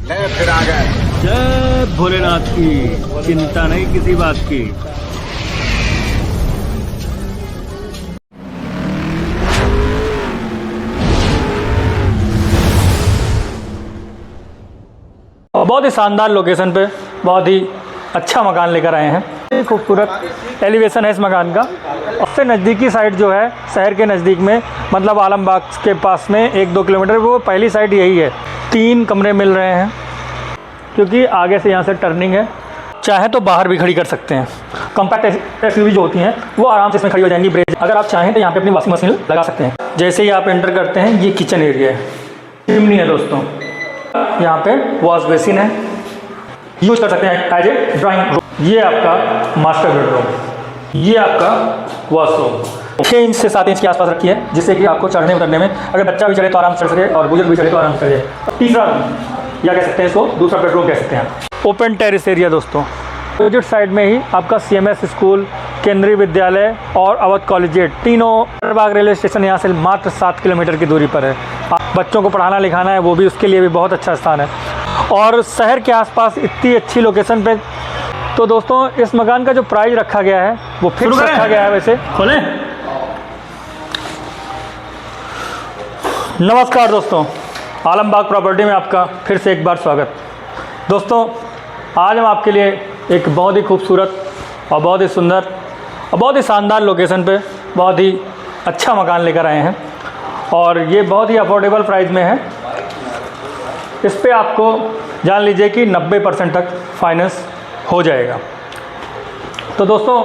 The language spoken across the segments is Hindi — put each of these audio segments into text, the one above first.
फिर आ गए। जय भोलेनाथ की, चिंता नहीं किसी बात की। बहुत ही शानदार लोकेशन पे बहुत ही अच्छा मकान लेकर आए हैं। खूबसूरत एलिवेशन है इस मकान का। उससे नज़दीकी साइड जो है शहर के नज़दीक में, मतलब आलमबाग के पास में 1-2 किलोमीटर, वो पहली साइड यही है। 3 कमरे मिल रहे हैं क्योंकि आगे से यहाँ से टर्निंग है। चाहे तो बाहर भी खड़ी कर सकते हैं। कॉम्पैक्ट एसयूवी जो होती हैं वो आराम से इसमें खड़ी हो जाएंगी। ब्रेज अगर आप चाहें तो यहाँ पे अपनी वॉशिंग मशीन लगा सकते हैं। जैसे ही आप एंटर करते हैं ये किचन एरिया है, चिमनी है दोस्तों, यहाँ पे वॉश बेसिन है, यूज कर सकते हैं एज ए ड्राइंग रूम। ये आपका मास्टर बेडरूम, ये आपका वॉशरूम 6 इंच से 7 इंच के आसपास रखी है, जिससे कि आपको चढ़ने उतरने में, अगर बच्चा भी चढ़े तो आराम से चढ़ सके और बुजुर्ग भी चढ़े तो आराम से चढ़े। तीसरा रूम या कह सकते हैं इसको दूसरा बेडरूम कह सकते हैं। ओपन टेरिस एरिया दोस्तों। अपोजिट साइड में ही आपका CMS स्कूल, केंद्रीय विद्यालय और अवध कॉलेजिएट, तीनों बाग रेलवे स्टेशन यहाँ से मात्र 7 किलोमीटर की दूरी पर है। बच्चों को पढ़ाना लिखाना है वो भी, उसके लिए भी बहुत अच्छा स्थान है। और शहर के आसपास इतनी अच्छी लोकेशन पे। तो दोस्तों इस मकान का जो प्राइस रखा गया है वो फिक्स रखा गया है। वैसे खोलें। नमस्कार दोस्तों, आलमबाग प्रॉपर्टी में आपका फिर से एक बार स्वागत। दोस्तों आज हम आपके लिए एक बहुत ही खूबसूरत और बहुत ही सुंदर और बहुत ही शानदार लोकेशन पे बहुत ही अच्छा मकान लेकर आए हैं, और ये बहुत ही अफोर्डेबल प्राइस में है। इस पे आपको जान लीजिए कि 90% तक फाइनेंस हो जाएगा। तो दोस्तों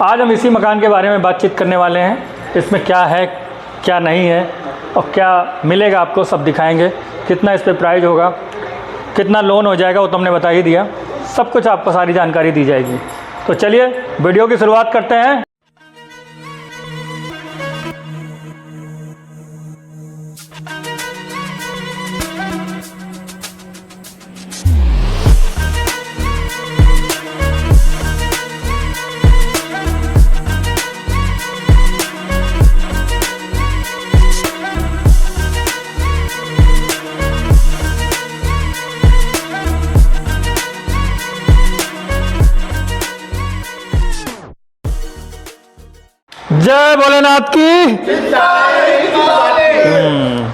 आज हम इसी मकान के बारे में बातचीत करने वाले हैं। इसमें क्या है, क्या नहीं है और क्या मिलेगा आपको सब दिखाएंगे। कितना इस पे प्राइस होगा, कितना लोन हो जाएगा वो तो हमने बता ही दिया। सब कुछ आपको सारी जानकारी दी जाएगी। तो चलिए वीडियो की शुरुआत करते हैं। जय भोलेनाथ की।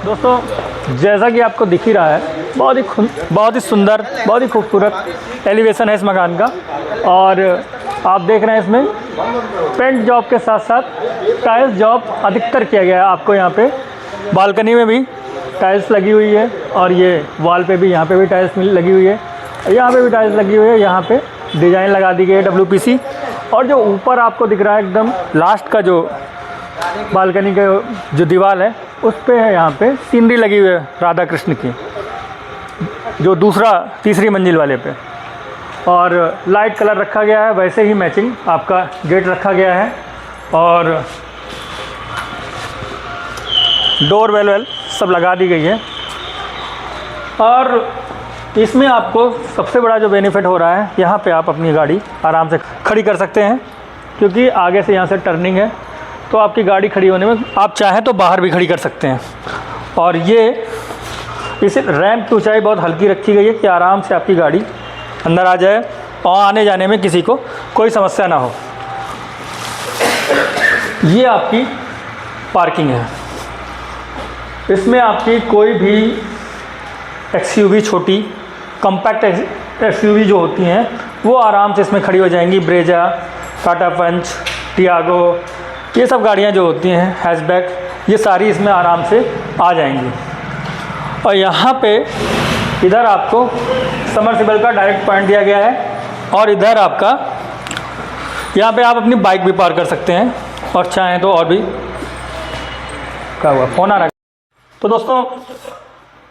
दोस्तों जैसा कि आपको दिख ही रहा है, बहुत ही सुंदर, बहुत ही खूबसूरत एलिवेशन है इस मकान का। और आप देख रहे हैं इसमें पेंट जॉब के साथ साथ टाइल्स जॉब अधिकतर किया गया है। आपको यहाँ पे बालकनी में भी टाइल्स लगी हुई है, और ये वॉल पे भी, यहाँ पे भी टाइल्स लगी हुई है, यहाँ पे भी टाइल्स लगी हुई है। यहाँ पे डिज़ाइन लगा दी गई है WPC। और जो ऊपर आपको दिख रहा है एकदम लास्ट का जो बालकनी का जो दीवार है उस पे है, यहाँ पे सीनरी लगी हुई है राधा कृष्ण की, जो तीसरी मंजिल वाले पे। और लाइट कलर रखा गया है, वैसे ही मैचिंग आपका गेट रखा गया है। और डोर वेल सब लगा दी गई है। और इसमें आपको सबसे बड़ा जो बेनिफिट हो रहा है, यहाँ पे आप अपनी गाड़ी आराम से खड़ी कर सकते हैं, क्योंकि आगे से यहाँ से टर्निंग है। तो आपकी गाड़ी खड़ी होने में आप चाहें तो बाहर भी खड़ी कर सकते हैं। और ये इस रैंप की ऊंचाई बहुत हल्की रखी गई है कि आराम से आपकी गाड़ी अंदर आ जाए और आने जाने में किसी को कोई समस्या ना हो। ये आपकी पार्किंग है। इसमें आपकी कोई भी XUV, छोटी कॉम्पैक्ट SUV जो होती हैं वो आराम से इसमें खड़ी हो जाएंगी। ब्रेजा, टाटा पंच, टियागो, ये सब गाड़ियाँ जो होती हैं, हैचबैक, ये सारी इसमें आराम से आ जाएंगी। और यहाँ पे इधर आपको समरसेबल का डायरेक्ट पॉइंट दिया गया है, और इधर आपका यहाँ पे आप अपनी बाइक भी पार्क कर सकते हैं, और चाहें तो और भी। क्या हुआ, फ़ोन आ रहा है। तो दोस्तों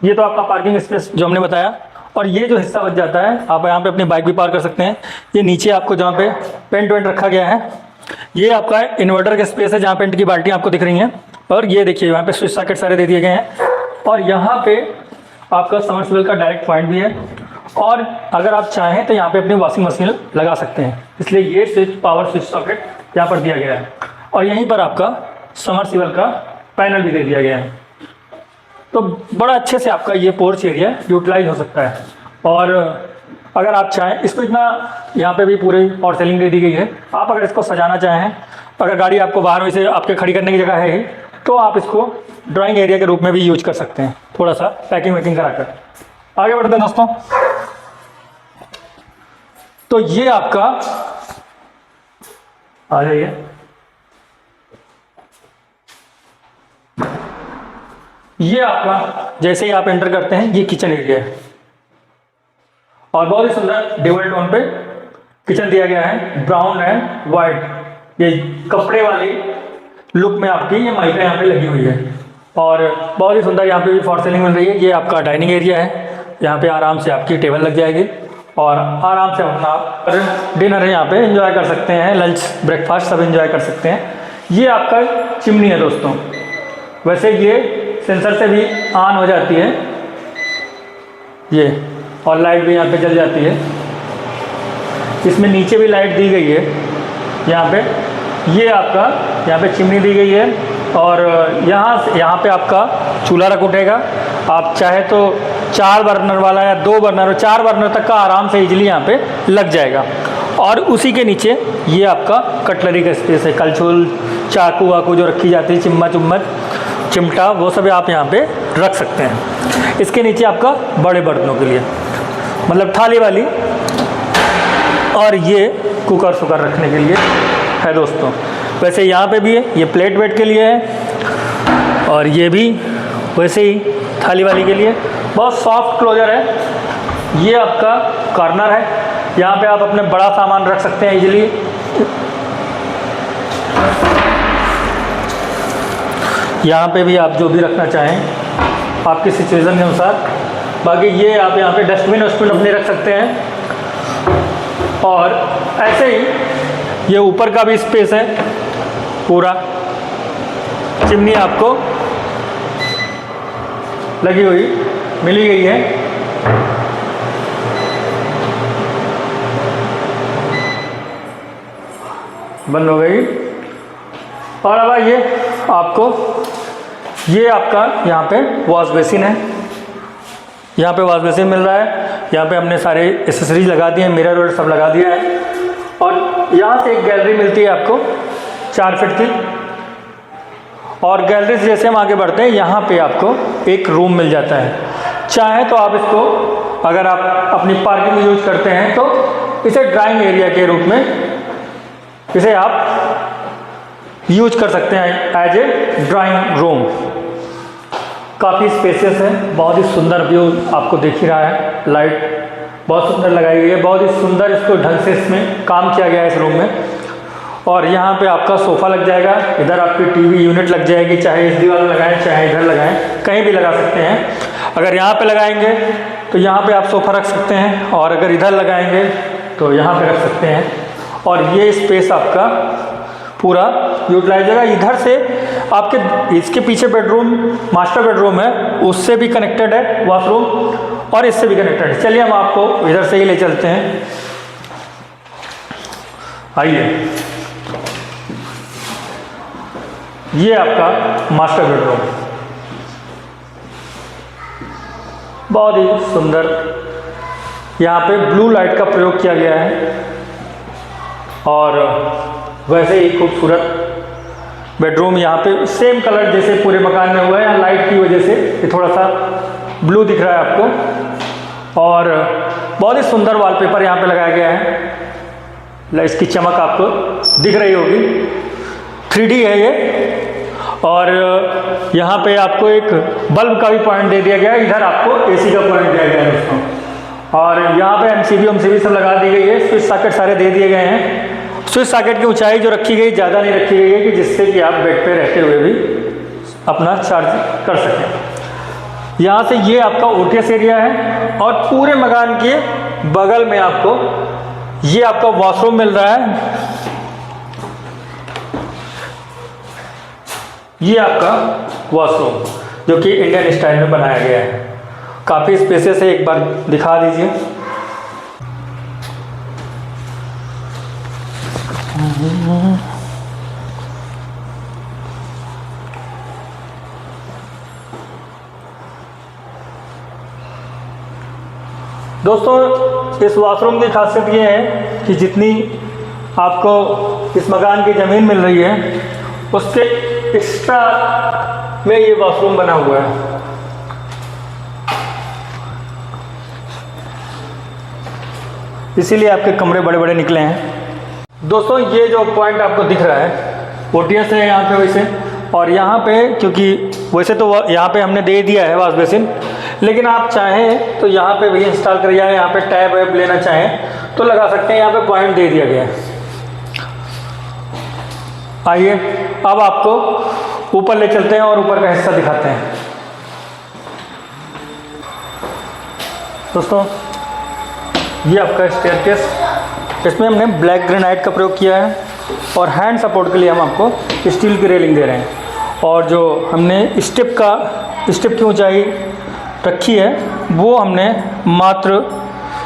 ये तो आपका पार्किंग स्पेस जो हमने बताया। और ये जो हिस्सा बच जाता है, आप यहाँ पे अपनी बाइक भी पार्क कर सकते हैं। ये नीचे आपको जहाँ पे पेंट वेंट रखा गया है, ये आपका इन्वर्टर का स्पेस है, जहाँ पेंट की बाल्टियाँ आपको दिख रही हैं। और ये देखिए यहाँ पे स्विच सॉकेट सारे दे दिए गए हैं। और यहाँ पे आपका समरसेबल का डायरेक्ट पॉइंट भी है। और अगर आप चाहें तो यहाँ पे अपनी वॉशिंग मशीन लगा सकते हैं, इसलिए ये स्विच, पावर स्विच सॉकेट यहाँ पर दिया गया है। और यहीं पर आपका समरसेबल का पैनल भी दे दिया गया है। तो बड़ा अच्छे से आपका ये पोर्च एरिया यूटिलाइज हो सकता है। और अगर आप चाहें इसको इतना, यहाँ पे भी पूरी फॉर सेलिंग दे दी गई है। आप अगर इसको सजाना चाहें, अगर गाड़ी आपको बाहर वैसे आपके खड़ी करने की जगह है ही, तो आप इसको ड्राइंग एरिया के रूप में भी यूज कर सकते हैं, थोड़ा सा पैकिंग वैकिंग कराकर। आगे बढ़ते हैं दोस्तों। तो ये आपका, आ जाइए, ये आपका जैसे ही आप एंटर करते हैं ये किचन एरिया है और बहुत ही सुंदर ड्यूअल टोन पे किचन दिया गया है, ब्राउन एंड वाइट। ये कपड़े वाली लुक में आपकी ये माइका यहाँ पे लगी हुई है और बहुत ही सुंदर यहाँ पे भी फॉर सीलिंग मिल रही है। ये आपका डाइनिंग एरिया है, यहाँ पे आराम से आपकी टेबल लग जाएगी और आराम से अपना डिनर यहाँ पे एंजॉय कर सकते हैं, लंच ब्रेकफास्ट सब एंजॉय कर सकते हैं। ये आपका चिमनी है दोस्तों, वैसे ये सेंसर से भी ऑन हो जाती है ये, और लाइट भी यहाँ पे जल जाती है। इसमें नीचे भी लाइट दी गई है यहाँ पे। ये आपका यहाँ पे चिमनी दी गई है और यहाँ पे आपका चूल्हा रख उठेगा। आप चाहे तो 4 बर्नर वाला या 2 बर्नर, 4 बर्नर तक का आराम से इजीली यहाँ पे लग जाएगा। और उसी के नीचे ये आपका कटलरी का स्पेस है, कलछुल, चाकू वाकू जो रखी जाती है, चम्मच, चिमटा, वो सब आप यहाँ पे रख सकते हैं। इसके नीचे आपका बड़े बर्तनों के लिए, मतलब थाली वाली, और ये कुकर सुकर रखने के लिए है दोस्तों। वैसे यहाँ पे भी है, ये प्लेट वेट के लिए है और ये भी वैसे ही थाली वाली के लिए। बहुत सॉफ्ट क्लोजर है। ये आपका कॉर्नर है, यहाँ पे आप अपने बड़ा सामान रख सकते हैं इजीली। यहाँ पे भी आप जो भी रखना चाहें आपकी सिचुएशन के अनुसार। बाकी ये आप यहाँ पे डस्टबिन अपने रख सकते हैं। और ऐसे ही ये ऊपर का भी स्पेस है पूरा। चिमनी आपको लगी हुई मिली गई है। बंद हो गई। और अब ये आपको, ये आपका यहाँ पे वॉश बेसिन है। यहाँ पे वॉश बेसिन मिल रहा है। यहाँ पे हमने सारे एसेसरीज लगा दिए हैं, मिरर और सब लगा दिया है। और यहाँ से एक गैलरी मिलती है आपको 4 फीट की। और गैलरी से जैसे हम आगे बढ़ते हैं, यहाँ पे आपको एक रूम मिल जाता है। चाहे तो आप इसको, अगर आप अपनी पार्किंग में यूज करते हैं तो इसे ड्राइंग एरिया के रूप में इसे आप यूज कर सकते हैं एज ए ड्राइंग रूम। काफ़ी स्पेसियस है, बहुत ही सुंदर व्यू आपको दिख ही रहा है। लाइट बहुत सुंदर लगाई गई है, बहुत ही सुंदर इसको ढंग से इसमें काम किया गया है इस रूम में। और यहाँ पे आपका सोफ़ा लग जाएगा, इधर आपकी टीवी यूनिट लग जाएगी, चाहे इस दीवार में लगाएं चाहे इधर लगाएं, कहीं भी लगा सकते हैं। अगर यहाँ पे लगाएंगे तो यहाँ पे आप सोफ़ा रख सकते हैं, और अगर इधर लगाएंगे तो यहाँ पे रख सकते हैं। और ये स्पेस आपका पूरा यूटिलाइज होगा। इधर से आपके इसके पीछे बेडरूम, मास्टर बेडरूम है, उससे भी कनेक्टेड है वॉशरूम, और इससे भी कनेक्टेड है। चलिए हम आपको इधर से ही ले चलते हैं, आइए। ये आपका मास्टर बेडरूम, बहुत ही सुंदर। यहाँ पे ब्लू लाइट का प्रयोग किया गया है और वैसे ही खूबसूरत बेडरूम। यहाँ पे सेम कलर जैसे पूरे मकान में हुआ है, यहाँ लाइट की वजह से ये थोड़ा सा ब्लू दिख रहा है आपको। और बहुत ही सुंदर वॉलपेपर यहाँ पे लगाया गया है, इसकी चमक आपको दिख रही होगी। 3D है ये। और यहाँ पे आपको एक बल्ब का भी पॉइंट दे दिया गया है, इधर आपको AC का पॉइंट दिया गया है दोस्तों। और यहाँ पे MCB सब लगा दी गई है, स्विच सॉकेट सारे दे दिए गए हैं। स्विच सॉकेट की ऊंचाई जो रखी गई ज़्यादा नहीं रखी गई है कि जिससे कि आप बेड पे रहते हुए भी अपना चार्ज कर सकें। यहाँ से ये आपका OTS एरिया है और पूरे मकान के बगल में आपको ये आपका वॉशरूम मिल रहा है। ये आपका वॉशरूम जो कि इंडियन स्टाइल में बनाया गया है, काफ़ी स्पेसियस है। एक बार दिखा दीजिए। दोस्तों इस वॉशरूम की खासियत ये है कि जितनी आपको इस मकान की ज़मीन मिल रही है उसके एक्स्ट्रा में ये वॉशरूम बना हुआ है। इसीलिए आपके कमरे बड़े बड़े निकले हैं। दोस्तों ये जो पॉइंट आपको दिख रहा है ओटीएस है यहाँ पे वैसे, और यहाँ पे क्योंकि वैसे तो यहाँ पे हमने दे दिया है वॉश बेसिन, लेकिन आप चाहें तो यहाँ पे भी इंस्टॉल कर जाए, यहाँ पे टैब वैब लेना चाहें तो लगा सकते हैं। यहाँ पे पॉइंट दे दिया गया है। आइए अब आपको ऊपर ले चलते हैं और ऊपर का हिस्सा दिखाते हैं। दोस्तों ये आपका स्टेयरकेस, इसमें हमने ब्लैक ग्रेनाइट का प्रयोग किया है और हैंड सपोर्ट के लिए हम आपको स्टील की रेलिंग दे रहे हैं। और जो हमने स्टेप की ऊंचाई रखी है वो हमने मात्र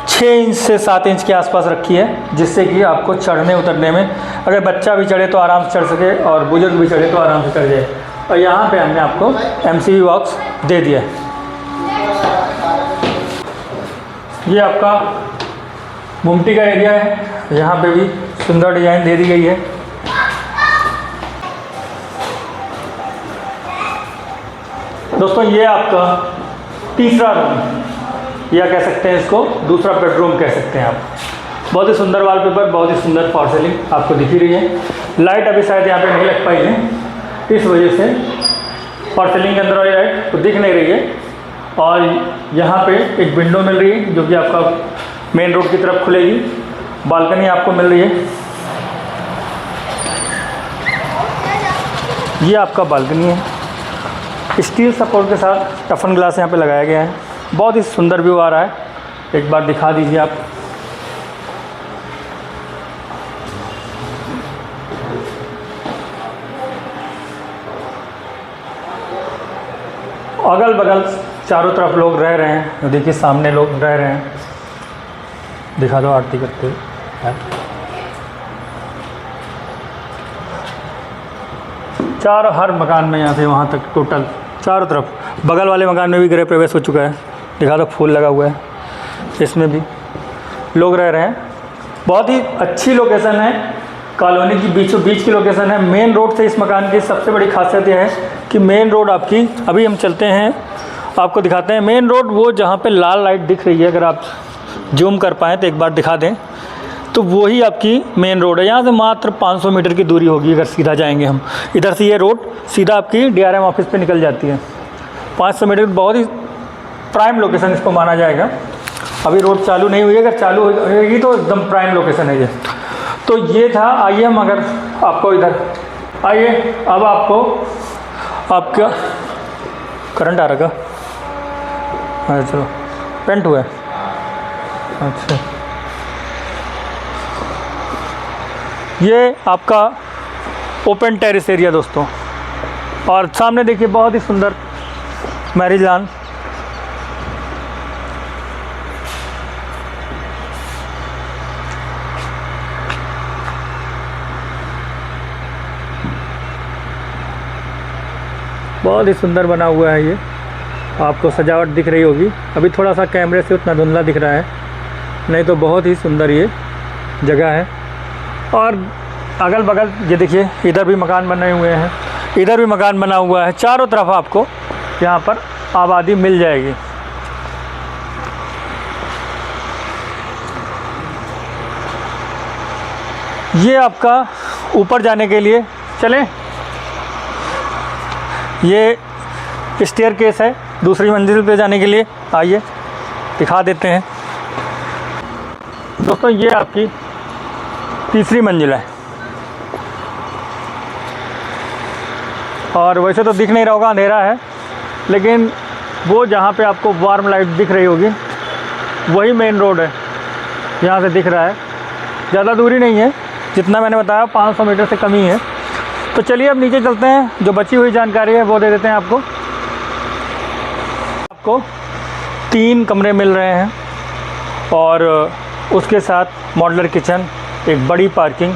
6 इंच से 7 इंच के आसपास रखी है, जिससे कि आपको चढ़ने उतरने में अगर बच्चा भी चढ़े तो आराम से चढ़ सके और बुजुर्ग भी चढ़े तो आराम से चढ़ जाए। और यहाँ पे हमने आपको MCV बॉक्स दे दिया है। ये आपका गुमटी का एरिया है, यहाँ पे भी सुंदर डिज़ाइन दे दी गई है। दोस्तों ये आपका तीसरा रूम या कह सकते हैं इसको दूसरा बेडरूम कह सकते हैं आप। बहुत ही सुंदर वॉलपेपर, बहुत ही सुंदर फॉर सीलिंग आपको दिख ही रही है। लाइट अभी शायद यहाँ पे नहीं लग पाई है, इस वजह से फॉर सीलिंग के अंदर वाली लाइट तो दिख नहीं रही है। और यहाँ पे एक विंडो मिल रही है जो कि आपका मेन रोड की तरफ खुलेगी। बालकनी आपको मिल रही है, ये आपका बालकनी है। स्टील सपोर्ट के साथ टफन ग्लास यहाँ पे लगाया गया है। बहुत ही सुंदर व्यू आ रहा है, एक बार दिखा दीजिए आप। अगल बगल चारों तरफ लोग रह रहे हैं, देखिए सामने लोग रह रहे हैं। दिखा दो आरती करते हुए। चारों हर मकान में यहाँ से वहाँ तक टोटल चारों तरफ, बगल वाले मकान में भी गृह प्रवेश हो चुका है। दिखा दो फूल लगा हुआ है, इसमें भी लोग रह रहे हैं। बहुत ही अच्छी लोकेशन है, कॉलोनी की बीचों बीच की लोकेशन है। मेन रोड से इस मकान की सबसे बड़ी खासियत यह है कि मेन रोड आपकी, अभी हम चलते हैं आपको दिखाते हैं मेन रोड, वो जहाँ पे लाल लाइट दिख रही है, अगर आप जूम कर पाएँ तो एक बार दिखा दें, तो वही आपकी मेन रोड है। यहाँ से मात्र 500 मीटर की दूरी होगी अगर सीधा जाएंगे हम। इधर से ये रोड सीधा आपकी DRM ऑफिस पे निकल जाती है। 500 मीटर, बहुत ही प्राइम लोकेशन इसको माना जाएगा। अभी रोड चालू नहीं हुई है, अगर चालू होगी तो एकदम प्राइम लोकेशन है ये। तो ये था। आइए हम अगर आपको इधर आइए, अब आपको आपका करंट आ रहा। अच्छा चलो, पेंट हुआ है। अच्छा, ये आपका ओपन टेरेस एरिया दोस्तों, और सामने देखिए बहुत ही सुंदर मैरिज लॉन। बहुत ही सुंदर बना हुआ है ये, आपको सजावट दिख रही होगी। अभी थोड़ा सा कैमरे से उतना धुंधला दिख रहा है, नहीं तो बहुत ही सुंदर ये जगह है। और अगल बगल ये देखिए, इधर भी मकान बने हुए हैं, इधर भी मकान बना हुआ है। चारों तरफ आपको यहाँ पर आबादी मिल जाएगी। ये आपका ऊपर जाने के लिए, चलें, ये स्टेयरकेस है दूसरी मंजिल पे जाने के लिए। आइए दिखा देते हैं दोस्तों, ये आपकी तीसरी मंजिल है। और वैसे तो दिख नहीं रहा होगा, अंधेरा है, लेकिन वो जहाँ पे आपको वार्म लाइट दिख रही होगी वही मेन रोड है। यहाँ से दिख रहा है, ज़्यादा दूरी नहीं है, जितना मैंने बताया 500 मीटर से कम ही है। तो चलिए अब नीचे चलते हैं, जो बची हुई जानकारी है वो दे देते हैं आपको। आपको 3 कमरे मिल रहे हैं और उसके साथ मॉड्यूलर किचन, एक बड़ी पार्किंग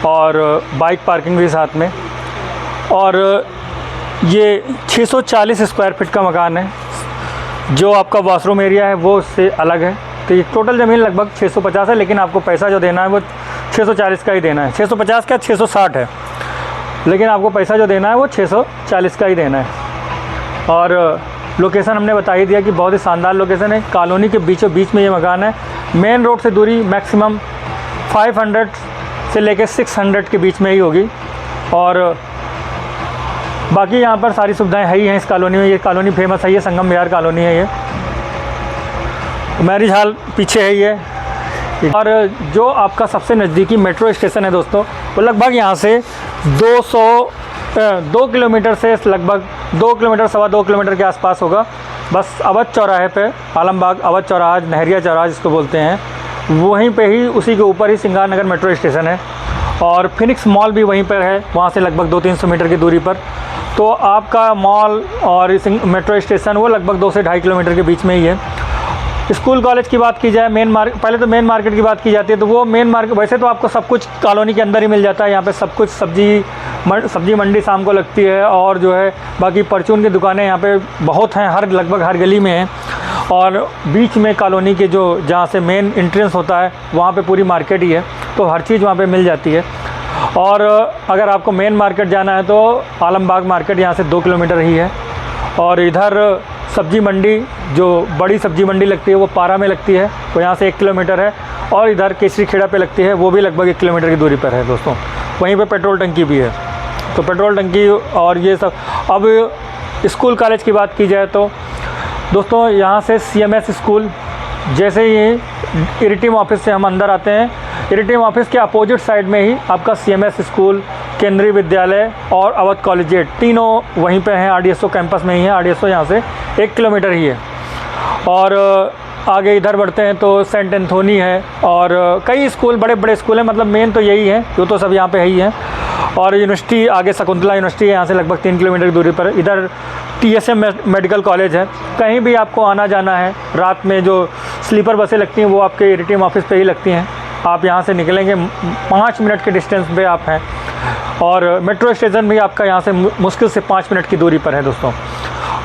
और बाइक पार्किंग भी साथ में। और ये 640 स्क्वायर फीट का मकान है। जो आपका वॉशरूम एरिया है वो उससे अलग है। तो ये टोटल ज़मीन लगभग 650 है, लेकिन आपको पैसा जो देना है वो 640 का ही देना है। 650 क्या 660 है, लेकिन आपको पैसा जो देना है वो 640 का ही देना है। और लोकेशन हमने बता ही दिया कि बहुत ही शानदार लोकेशन है। कॉलोनी के बीचों बीच में ये मकान है। मेन रोड से दूरी मैक्सिमम 500 से लेकर 600 के बीच में ही होगी। और बाकी यहाँ पर सारी सुविधाएं है ही हैं इस कॉलोनी में। ये कॉलोनी फेमस है, ये संगम विहार कॉलोनी है। ये मैरिज हॉल पीछे है ये। और जो आपका सबसे नज़दीकी मेट्रो स्टेशन है दोस्तों, वो लगभग यहाँ से 2 किलोमीटर से लगभग 2 किलोमीटर सवा 2 किलोमीटर के आसपास होगा। बस अवध चौराहे पे, आलमबाग अवध चौराहा, नहरिया चौराहा जिसको बोलते हैं, वहीं पे ही उसी के ऊपर ही सिंगार नगर मेट्रो स्टेशन है। और फिनिक्स मॉल भी वहीं पर है, वहाँ से लगभग 200-300 मीटर की दूरी पर। तो आपका मॉल और मेट्रो स्टेशन वो लगभग 2 से 2.5 किलोमीटर के बीच में ही है। स्कूल कॉलेज की बात की जाए, पहले तो मेन मार्केट की बात की जाती है, तो वो मेन मार्केट वैसे तो आपको सब कुछ कॉलोनी के अंदर ही मिल जाता है। यहाँ पे सब कुछ सब्जी मंडी शाम को लगती है, और जो है बाकी परचून की दुकानें यहाँ पे बहुत हैं, लगभग हर गली में हैं। और बीच में कॉलोनी के जहाँ से मेन एंट्रेंस होता है वहाँ पे पूरी मार्केट ही है, तो हर चीज़ वहाँ पे मिल जाती है। और अगर आपको मेन मार्केट जाना है तो आलमबाग मार्केट यहाँ से 2 किलोमीटर ही है। और इधर सब्जी मंडी, जो बड़ी सब्जी मंडी लगती है वो पारा में लगती है, वो यहाँ से 1 किलोमीटर है। और इधर केसरी खेड़ा पे लगती है, वो भी लगभग 1 किलोमीटर की दूरी पर है दोस्तों। वहीं पे पेट्रोल टंकी भी है, तो पेट्रोल टंकी और ये सब। अब स्कूल कॉलेज की बात की जाए तो दोस्तों, यहाँ से CMS स्कूल, जैसे ही इरिटिम ऑफिस से हम अंदर आते हैं, इरिटिम ऑफिस के अपोजिट साइड में ही आपका CMS स्कूल, केंद्रीय विद्यालय और अवध कॉलेजिएट तीनों वहीं पे हैं। RDSO कैंपस में ही है। RDSO यहाँ से 1 किलोमीटर ही है। और आगे इधर बढ़ते हैं तो सेंट एंथोनी है, और कई स्कूल, बड़े बड़े स्कूल हैं। मतलब मेन तो यही है, जो तो सब यहाँ पे है ही है। और यूनिवर्सिटी आगे शकुंतला यूनिवर्सिटी है, यहाँ से लगभग 3 किलोमीटर की दूरी पर। इधर TSM मेडिकल कॉलेज है। कहीं भी आपको आना जाना है, रात में जो स्लीपर बसें लगती हैं वो आपके इरिटिम ऑफिस पे ही लगती हैं। आप यहाँ से निकलेंगे 5 मिनट के डिस्टेंस पे आप हैं। और मेट्रो स्टेशन भी आपका यहाँ से मुश्किल से 5 मिनट की दूरी पर है दोस्तों।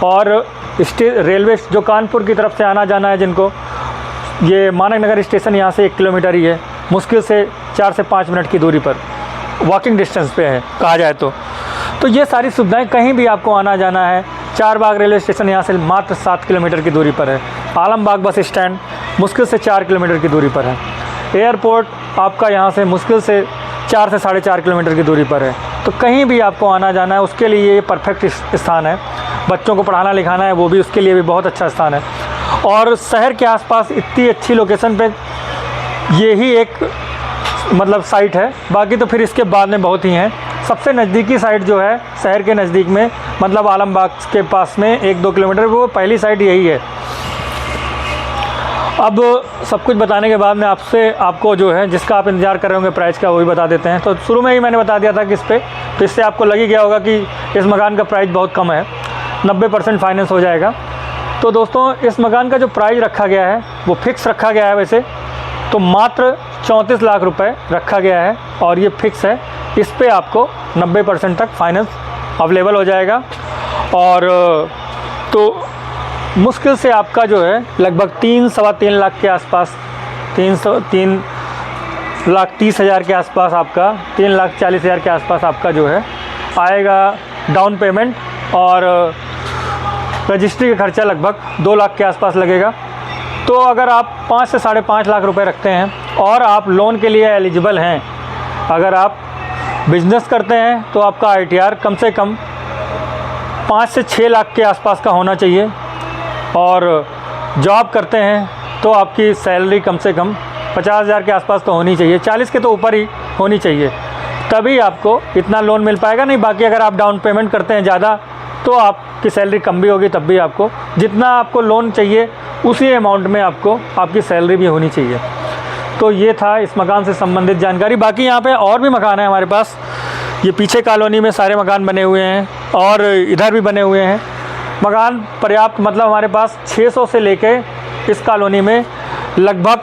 और रेलवे जो कानपुर की तरफ से आना जाना है जिनको, ये मानक नगर स्टेशन यहाँ से 1 किलोमीटर ही है, मुश्किल से 4 से 5 मिनट की दूरी पर वॉकिंग डिस्टेंस पे है कहा जाए तो ये सारी सुविधाएं कहीं भी आपको आना जाना है। चारबाग रेलवे स्टेशन यहाँ से मात्र 7 किलोमीटर की दूरी पर है। आलमबाग बस स्टैंड मुश्किल से 4 किलोमीटर की दूरी पर है। एयरपोर्ट आपका यहाँ से मुश्किल से 4 से 4.5 किलोमीटर की दूरी पर है। तो कहीं भी आपको आना जाना है उसके लिए ये परफेक्ट स्थान है। बच्चों को पढ़ाना लिखाना है वो भी, उसके लिए भी बहुत अच्छा स्थान है। और शहर के आसपास इतनी अच्छी लोकेशन पे ये ही एक मतलब साइट है। बाकी तो फिर इसके बाद में बहुत ही हैं। सबसे नज़दीकी साइट जो है शहर के नज़दीक में, मतलब आलमबाग के पास में 1-2 किलोमीटर, वो पहली साइट यही है। अब सब कुछ बताने के बाद में आपको जो है जिसका आप इंतज़ार कर रहे होंगे प्राइस का, वो भी बता देते हैं। तो शुरू में ही मैंने बता दिया था कि इस पर, तो इससे आपको लग ही गया होगा कि इस मकान का प्राइस बहुत कम है, 90% फाइनेंस हो जाएगा। तो दोस्तों इस मकान का जो प्राइस रखा गया है वो फिक्स रखा गया है। वैसे तो मात्र 34 लाख रुपए रखा गया है और ये फिक्स है। इस पे आपको 90% तक फाइनेंस अवेलेबल हो जाएगा। और तो मुश्किल से आपका जो है लगभग 3-3.25 लाख के आसपास, 3,30,000 के आसपास आपका, 3,40,000 के आसपास आपका जो है आएगा डाउन पेमेंट। और रजिस्ट्री का खर्चा लगभग 2 लाख के आसपास लगेगा। तो अगर आप 5 से 5.5 लाख रुपए रखते हैं और आप लोन के लिए एलिजिबल हैं, अगर आप बिज़नेस करते हैं तो आपका ITR कम से कम 5 से 6 लाख के आसपास का होना चाहिए। और जॉब करते हैं तो आपकी सैलरी कम से कम 50,000 के आसपास तो होनी चाहिए, 40 के तो ऊपर ही होनी चाहिए, तभी आपको इतना लोन मिल पाएगा। नहीं बाकी अगर आप डाउन पेमेंट करते हैं ज़्यादा तो आपकी सैलरी कम भी होगी, तब भी आपको जितना आपको लोन चाहिए उसी अमाउंट में आपको आपकी सैलरी भी होनी चाहिए। तो ये था इस मकान से संबंधित जानकारी। बाकी यहाँ पे और भी मकान है हमारे पास। ये पीछे कॉलोनी में सारे मकान बने हुए हैं और इधर भी बने हुए हैं मकान पर्याप्त। मतलब हमारे पास 600 से लेके इस कॉलोनी में लगभग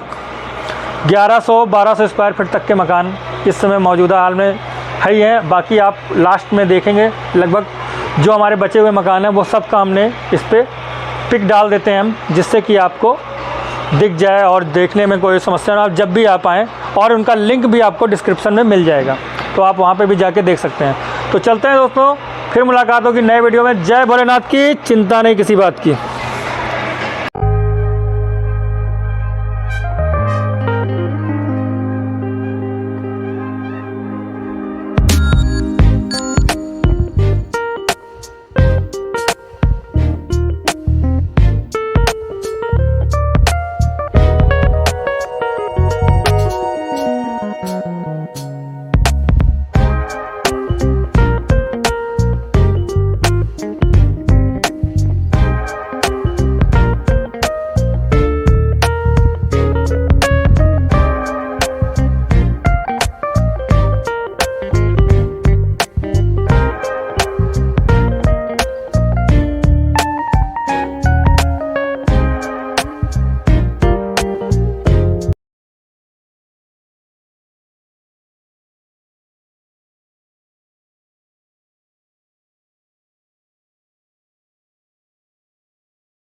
1100-1200 स्क्वायर फीट तक के मकान इस समय मौजूदा हाल में है ही हैं। बाकी आप लास्ट में देखेंगे लगभग जो हमारे बचे हुए मकान हैं वो सब का हमने इस पर पिक डाल देते हैं हम, जिससे कि आपको दिख जाए और देखने में कोई समस्या ना, आप जब भी आप आएँ। और उनका लिंक भी आपको डिस्क्रिप्शन में मिल जाएगा, तो आप वहाँ पे भी जाके देख सकते हैं। तो चलते हैं दोस्तों, फिर मुलाकात होगी नए वीडियो में। जय भोलेनाथ की, चिंता नहीं किसी बात की।